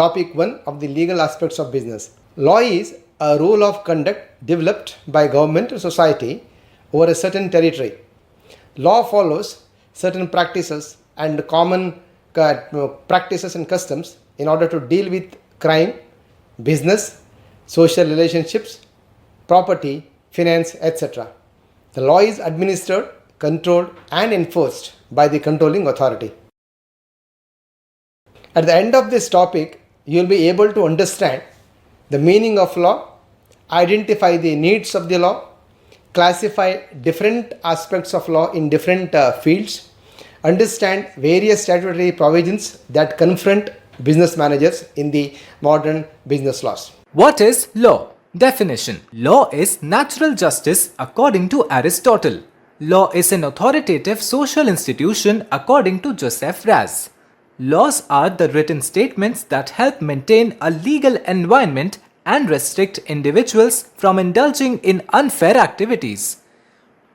Topic 1 of the legal aspects of business. Law is a rule of conduct developed by government or society over a certain territory. Law follows certain practices and common practices and customs in order to deal with crime, business, social relationships, property, finance, etc. The law is administered, controlled, and enforced by the controlling authority. At the end of this topic, you will be able to understand the meaning of law, identify the needs of the law, classify different aspects of law in different fields, understand various statutory provisions that confront business managers in the modern business laws. What is law? Definition. Law is natural justice according to Aristotle. Law is an authoritative social institution according to Joseph Raz. Laws are the written statements that help maintain a legal environment and restrict individuals from indulging in unfair activities.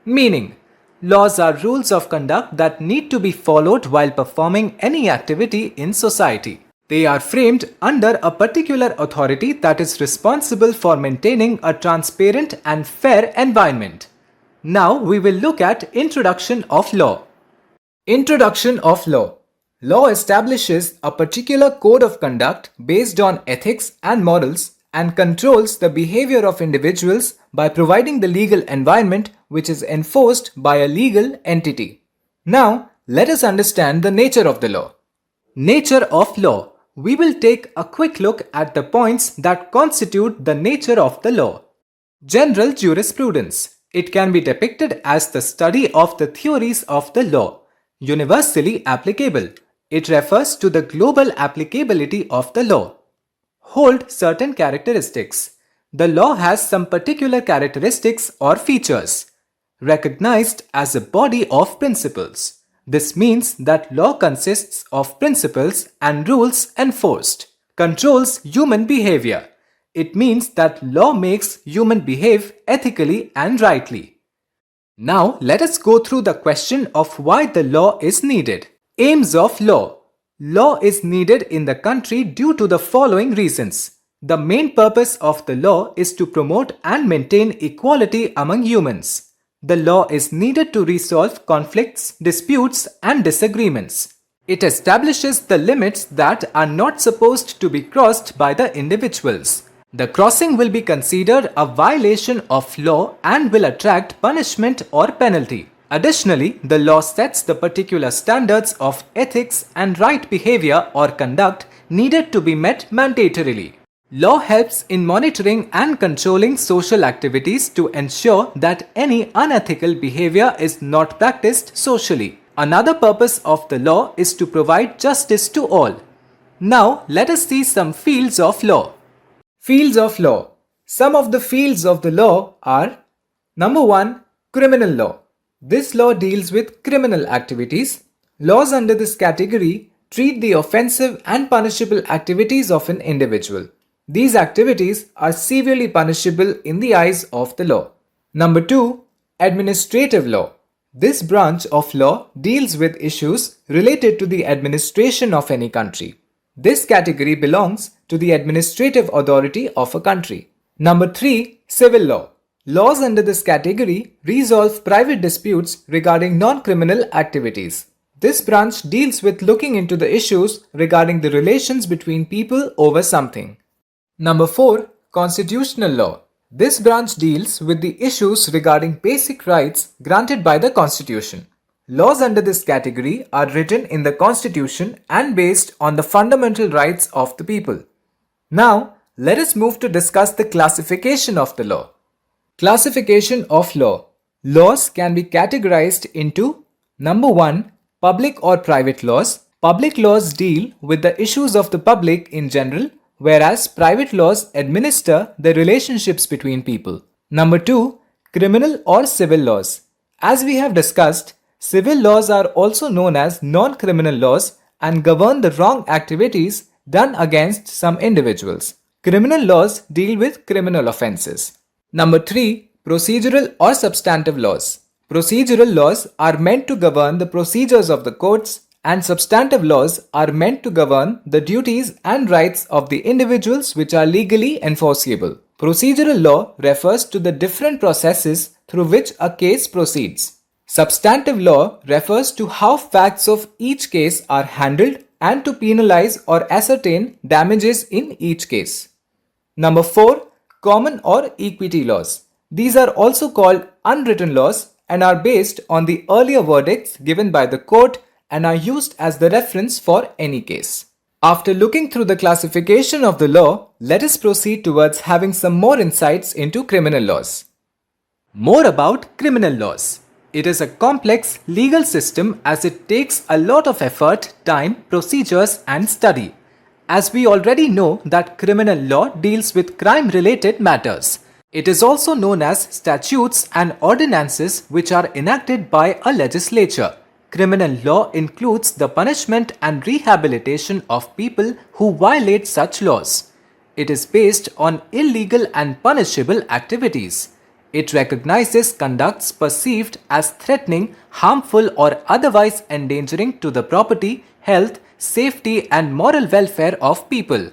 Meaning, laws are rules of conduct that need to be followed while performing any activity in society. They are framed under a particular authority that is responsible for maintaining a transparent and fair environment. Now we will look at Introduction of Law. Introduction of Law. Law establishes a particular code of conduct based on ethics and morals and controls the behavior of individuals by providing the legal environment which is enforced by a legal entity. Now, let us understand the nature of the law. Nature of law. We will take a quick look at the points that constitute the nature of the law. General jurisprudence. It can be depicted as the study of the theories of the law. Universally applicable. It refers to the global applicability of the law. Hold certain characteristics. The law has some particular characteristics or features. Recognized as a body of principles. This means that law consists of principles and rules enforced. Controls human behavior. It means that law makes human behave ethically and rightly. Now let us go through the question of why the law is needed. Aims of law. Law is needed in the country due to the following reasons. The main purpose of the law is to promote and maintain equality among humans. The law is needed to resolve conflicts, disputes, and disagreements. It establishes the limits that are not supposed to be crossed by the individuals. The crossing will be considered a violation of law and will attract punishment or penalty. Additionally, the law sets the particular standards of ethics and right behavior or conduct needed to be met mandatorily. Law helps in monitoring and controlling social activities to ensure that any unethical behavior is not practiced socially. Another purpose of the law is to provide justice to all. Now, let us see some fields of law. Fields of law. Some of the fields of the law are: Number 1. Criminal law. This law deals with criminal activities. Laws under this category treat the offensive and punishable activities of an individual. These activities are severely punishable in the eyes of the law. Number 2. Administrative law. This branch of law deals with issues related to the administration of any country. This category belongs to the administrative authority of a country. Number 3. Civil law. Laws under this category resolve private disputes regarding non-criminal activities. This branch deals with looking into the issues regarding the relations between people over something. Number 4. Constitutional law. This branch deals with the issues regarding basic rights granted by the Constitution. Laws under this category are written in the Constitution and based on the fundamental rights of the people. Now, let us move to discuss the classification of the law. Classification of law. Laws can be categorized into: Number 1. Public or private laws. Public laws deal with the issues of the public in general, whereas private laws administer the relationships between people. Number 2. Criminal or civil laws. As we have discussed, civil laws are also known as non-criminal laws and govern the wrong activities done against some individuals. Criminal laws deal with criminal offenses. Number 3. Procedural or substantive laws. Procedural laws are meant to govern the procedures of the courts and substantive laws are meant to govern the duties and rights of the individuals which are legally enforceable. Procedural law refers to the different processes through which a case proceeds. Substantive law refers to how facts of each case are handled and to penalize or ascertain damages in each case. Number 4. Common or equity laws. These are also called unwritten laws and are based on the earlier verdicts given by the court and are used as the reference for any case. After looking through the classification of the law, let us proceed towards having some more insights into criminal laws. More about criminal laws. It is a complex legal system as it takes a lot of effort, time, procedures and study. As we already know that criminal law deals with crime-related matters. It is also known as statutes and ordinances which are enacted by a legislature. Criminal law includes the punishment and rehabilitation of people who violate such laws. It is based on illegal and punishable activities. It recognizes conducts perceived as threatening, harmful or otherwise endangering to the property, health, safety and moral welfare of people.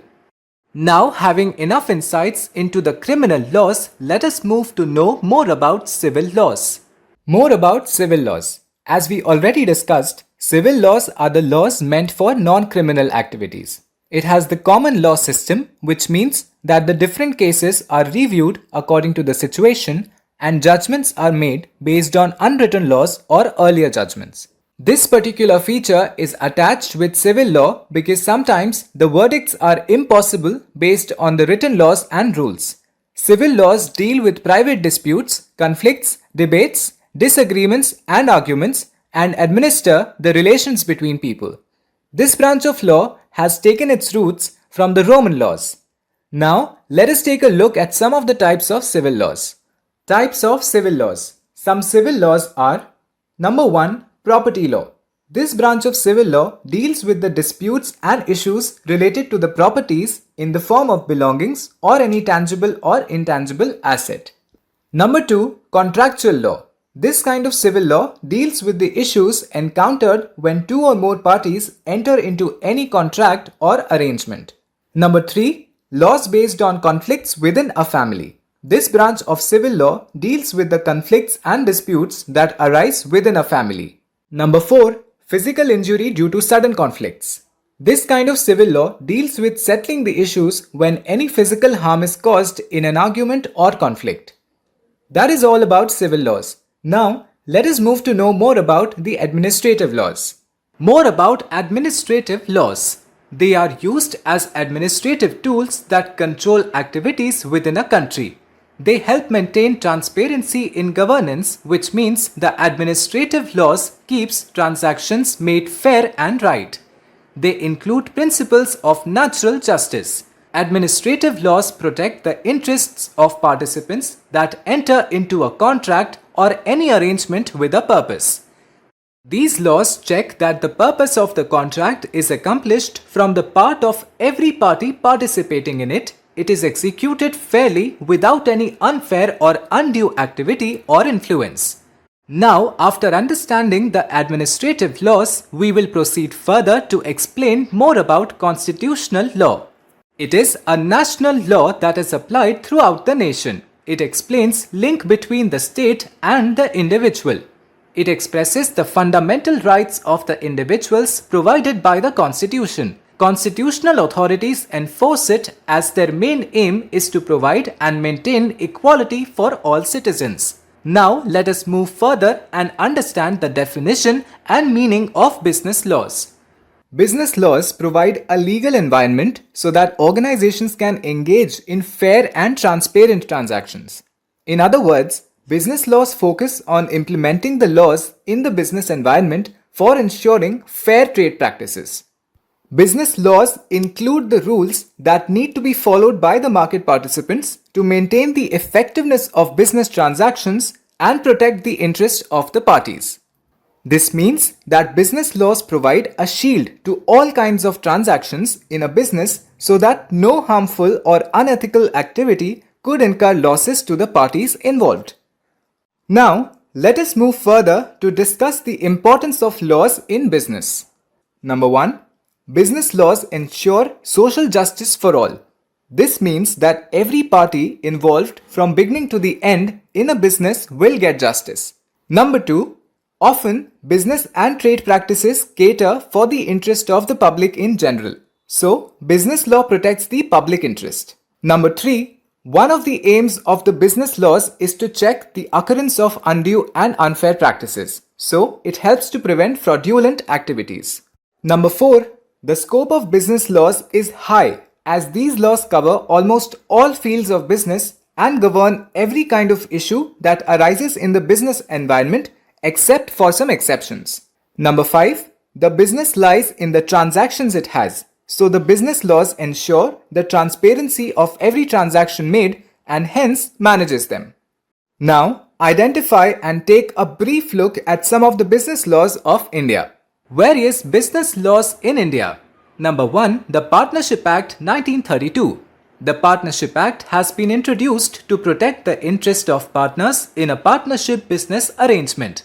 Now, having enough insights into the criminal laws, let us move to know more about civil laws. More about civil laws. As we already discussed, civil laws are the laws meant for non-criminal activities. It has the common law system, which means that the different cases are reviewed according to the situation and judgments are made based on unwritten laws or earlier judgments. This particular feature is attached with civil law because sometimes the verdicts are impossible based on the written laws and rules. Civil laws deal with private disputes, conflicts, debates, disagreements and arguments and administer the relations between people. This branch of law has taken its roots from the Roman laws. Now, let us take a look at some of the types of civil laws. Types of civil laws. Some civil laws are: Number 1. Property law. This branch of civil law deals with the disputes and issues related to the properties in the form of belongings or any tangible or intangible asset. Number 2. Contractual law. This kind of civil law deals with the issues encountered when two or more parties enter into any contract or arrangement. Number 3. Laws based on conflicts within a family. This branch of civil law deals with the conflicts and disputes that arise within a family. Number 4. Physical injury due to sudden conflicts. This kind of civil law deals with settling the issues when any physical harm is caused in an argument or conflict. That is all about civil laws. Now, let us move to know more about the administrative laws. More about administrative laws. They are used as administrative tools that control activities within a country. They help maintain transparency in governance, which means the administrative laws keeps transactions made fair and right. They include principles of natural justice. Administrative laws protect the interests of participants that enter into a contract or any arrangement with a purpose. These laws check that the purpose of the contract is accomplished from the part of every party participating in it. It is executed fairly without any unfair or undue activity or influence. Now, after understanding the administrative laws, we will proceed further to explain more about constitutional law. It is a national law that is applied throughout the nation. It explains link between the state and the individual. It expresses the fundamental rights of the individuals provided by the Constitution. Constitutional authorities enforce it as their main aim is to provide and maintain equality for all citizens. Now let us move further and understand the definition and meaning of business laws. Business laws provide a legal environment so that organizations can engage in fair and transparent transactions. In other words, business laws focus on implementing the laws in the business environment for ensuring fair trade practices. Business laws include the rules that need to be followed by the market participants to maintain the effectiveness of business transactions and protect the interests of the parties. This means that business laws provide a shield to all kinds of transactions in a business so that no harmful or unethical activity could incur losses to the parties involved. Now, let us move further to discuss the importance of laws in business. Number 1. Business laws ensure social justice for all. This means that every party involved from beginning to the end in a business will get justice. Number 2. Often, business and trade practices cater for the interest of the public in general. So, business law protects the public interest. Number 3. One of the aims of the business laws is to check the occurrence of undue and unfair practices. So, it helps to prevent fraudulent activities. Number 4. The scope of business laws is high as these laws cover almost all fields of business and govern every kind of issue that arises in the business environment except for some exceptions. Number 5. The business lies in the transactions it has. So the business laws ensure the transparency of every transaction made and hence manages them. Now, identify and take a brief look at some of the business laws of India. Various business laws in India. Number 1. The Partnership Act 1932. The Partnership Act has been introduced to protect the interest of partners in a partnership business arrangement.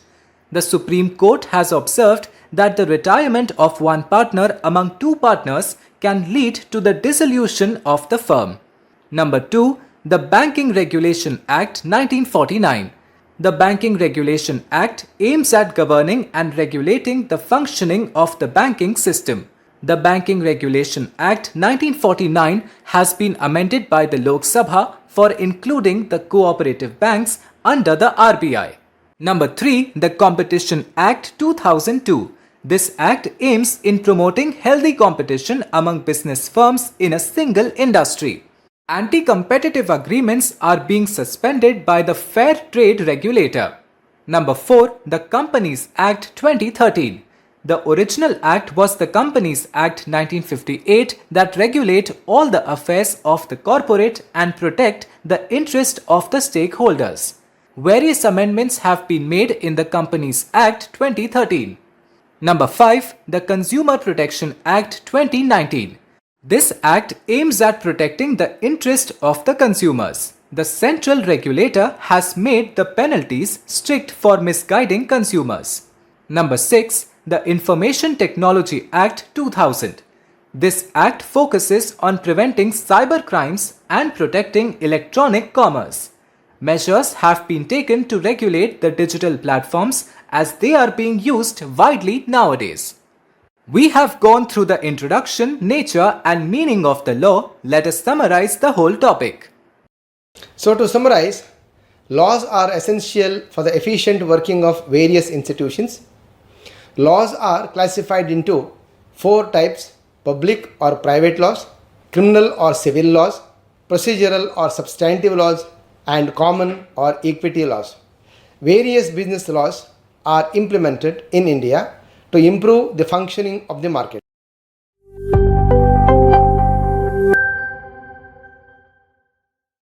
The Supreme Court has observed that the retirement of one partner among two partners can lead to the dissolution of the firm. Number 2. The Banking Regulation Act 1949. The Banking Regulation Act aims at governing and regulating the functioning of the banking system. The Banking Regulation Act 1949 has been amended by the Lok Sabha for including the cooperative banks under the RBI. Number 3. The Competition Act 2002. This act aims in promoting healthy competition among business firms in a single industry. Anti-competitive agreements are being suspended by the Fair Trade Regulator. Number 4. The Companies Act 2013. The original act was the Companies Act 1958 that regulate all the affairs of the corporate and protect the interest of the stakeholders. Various amendments have been made in the Companies Act 2013. Number 5. The Consumer Protection Act 2019. This act aims at protecting the interest of the consumers. The central regulator has made the penalties strict for misguiding consumers. Number 6. The Information Technology Act 2000. This act focuses on preventing cyber crimes and protecting electronic commerce. Measures have been taken to regulate the digital platforms as they are being used widely nowadays. We have gone through the introduction, nature and meaning of the law. Let us summarize the whole topic. So to summarize, laws are essential for the efficient working of various institutions. Laws are classified into 4 types: public or private laws, criminal or civil laws, procedural or substantive laws, and common or equity laws. Various business laws are implemented in India to improve the functioning of the market.